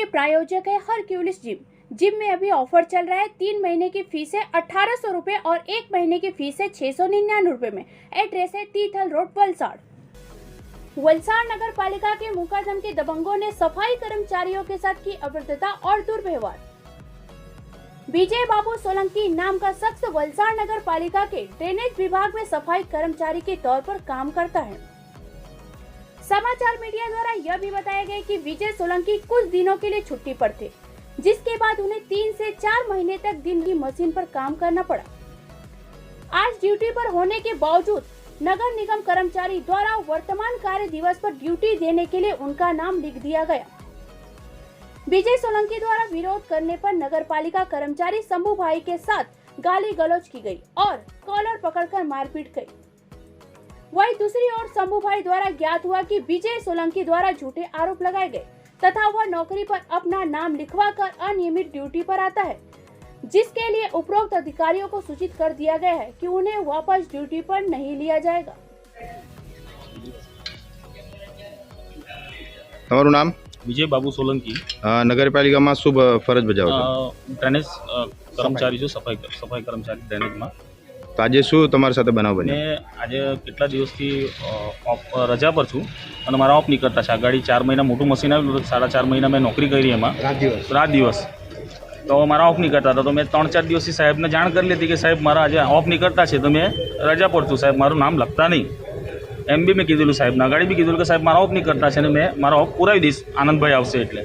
प्रायोजक है Hercules gym. Gym में अभी ऑफर चल रहा है। 3 महीने की फीस है 1800 रुपये और 1 महीने की फीस है 699 रुपये में। एड्रेस है तीथल रोड, वलसाड़। वलसाड़ नगर पालिका के मुकादम के दबंगों ने सफाई कर्मचारियों के साथ की अभद्रता और दुर्व्यवहार। विजय बाबू सोलंकी नाम का शख्स वलसाड़ नगर पालिका के ड्रेनेज विभाग में सफाई कर्मचारी के तौर पर काम करता है। समाचार मीडिया द्वारा यह भी बताया गया कि विजय सोलंकी कुछ दिनों के लिए छुट्टी पर थे, जिसके बाद उन्हें 3 से 4 महीने तक दिन की मशीन पर काम करना पड़ा। आज ड्यूटी पर होने के बावजूद नगर निगम कर्मचारी द्वारा वर्तमान कार्य दिवस पर ड्यूटी देने के लिए उनका नाम लिख दिया गया। विजय सोलंकी द्वारा विरोध करने पर नगर पालिका कर्मचारी शंभू भाई के साथ गाली गलौज की गई और कॉलर पकड़कर मारपीट की। वहीं दूसरी ओर शंभू भाई द्वारा ज्ञात हुआ कि विजय सोलंकी द्वारा झूठे आरोप लगाए गए तथा वह नौकरी पर अपना नाम लिखवाकर अनियमित ड्यूटी पर आता है, जिसके लिए उपरोक्त अधिकारियों को सूचित कर दिया गया है कि उन्हें वापस ड्यूटी पर नहीं लिया जाएगा। તમારું નામ? વિજય બાબુ સોલંકી, નગરપાલિકામાં શું ફરજ બજાવો છો? ડ્રેનેજ કર્મચારી છું, સફાઈ કર્મચારી ડ્રેનેજમાં। તો આજે શું તમારી સાથે બનાવ બન્યો? આજે કેટલા દિવસથી રજા પર છું અને મારા ઓફ નીકળતા છે। આગાડી 4 મહિના મોટું મશીન આવ્યું, 4.5 મહિના મેં નોકરી કરી એમાં રાત દિવસ। તો મારા ઓફ નીકળતા હતા, તો મેં 3-4 દિવસથી સાહેબને જાણ કરી લીધી કે સાહેબ મારા આજે ઓફ નીકળતા છે, તો મેં રજા પર છું, સાહેબ મારું નામ લખતા નહીં। એમ બી મેં કીધેલું સાહેબને, આગાડી બી કીધેલું કે સાહેબ મારા ઓફ નીકળતા છે ને મેં મારા ઓફ પુરાવી દઈશ, આનંદભાઈ આવશે એટલે।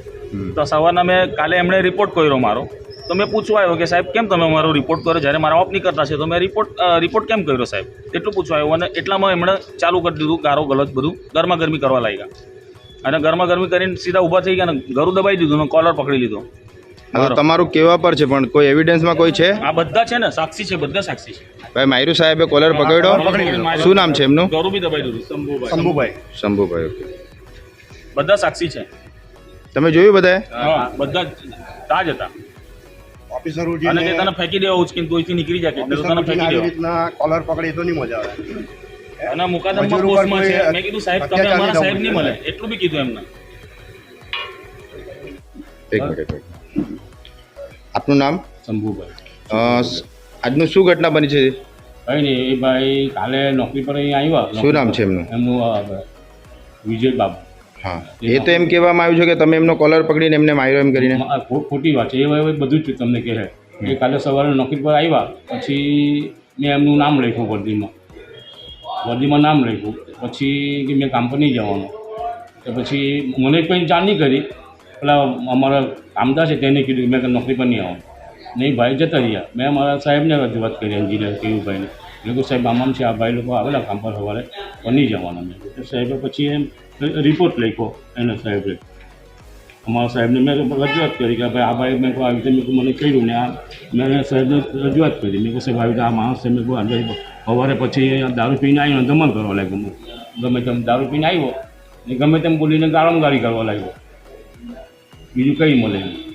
તો સવારના મેં કાલે એમણે રિપોર્ટ કર્યો મારો, તો મેં પૂછવા આવ્યો કે સાહેબ કેમ તમે મારો રિપોર્ટ કર્યો જ્યારે મારા ઓફ નીકળતા છે, તો મેં રિપોર્ટ કેમ કર્યો સાહેબ એટલું પૂછવા આવ્યો। અને એટલામાં એમણે ચાલુ કરી દીધું ગારો ગલત બધું ગરમાગરમી કરવા લાગ્યા અને ગરમાગરમી કરીને સીધા ઊભા થઈ ગયા અને ગરું દબાઈ દીધું ને કોલર પકડી લીધો। તમારું કેવા પર છે પણ કોઈ એવિડન્સમાં કોઈ છે? આ બધા છે ને, સાક્ષી છે, બધા સાક્ષી છે। ભાઈ માયરુ સાહેબે કોલર પકડ્યો, શું નામ છે એમનું? ગરું બી દબાઈ દીધું, શંભુભાઈ। ઓકે, બધા સાક્ષી છે। તમે જોયું બધાએ? હા, બધા તાજ હતા ઓફિસરો જે અને તે તને ફેંકી દેવા ઉચકીને તોયથી નીકળી જાય એટલે તને ફેંકી દેવા રીતના કોલર પકડી તો નહીં મજા આવે। અને મુકાદમમાં પોસ્ટમાં છે, મેં કીધું સાહેબ તમે અમારા સાહેબ નહીં મળે એટલું બી કીધું એમને। એક મિનિટ, આપનું નામ? શંભુભાઈ। આજનું શું ઘટના બની છે? કંઈ નહીં, એ ભાઈ કાલે નોકરી પર અહીં આવ્યા। શું નામ છે એમનું? એમનું વિજય બાબુ। હા, એ તો એમ કહેવામાં આવ્યું છે કે તમે એમનો કોલર પકડીને એમને માર્યો એમ કરીને। ખોટી વાત છે, એ બધું જ તમને કહે છે। એ કાલે સવારે નોકરી પર આવ્યા પછી મેં એમનું નામ લખ્યું વર્દીમાં નામ લખ્યું, પછી કે મેં કામ પર નહીં જવાનું। તો પછી મને કંઈ જાણ નહીં કરી, પેલા અમારા કામદાર છે તેને કીધું મેં નોકરી પર નહીં આવવાનું, નહીં ભાઈ જતા રહ્યા। મેં મારા સાહેબને રજૂઆત કરી, એન્જિનિયર કેયુભાઈને, મેં કહ્યું સાહેબ આમ છે, આ ભાઈ લોકો આવેલા કામ પર સવારે પણ નહીં જવાના। મેં તો સાહેબે પછી એમ રિપોર્ટ લખ્યો એને સાહેબે, અમારા સાહેબને મેં રજૂઆત કરી કે ભાઈ આ ભાઈ મેં કહું આવી રીતે મને કહ્યું ને આ મેં સાહેબને રજૂઆત કરી। મેં કહું સાહેબ આવી રીતે આ માણસ છે, મેં કહું સવારે પછી દારૂ પીને આવ્યો ધમાલ કરવા લાગ્યો, ગમે તેમ દારૂ પીને આવ્યો ને ગમે તેમ બોલીને ગાળમગાળી કરવા લાગ્યો, બીજું કંઈ મળે નહીં।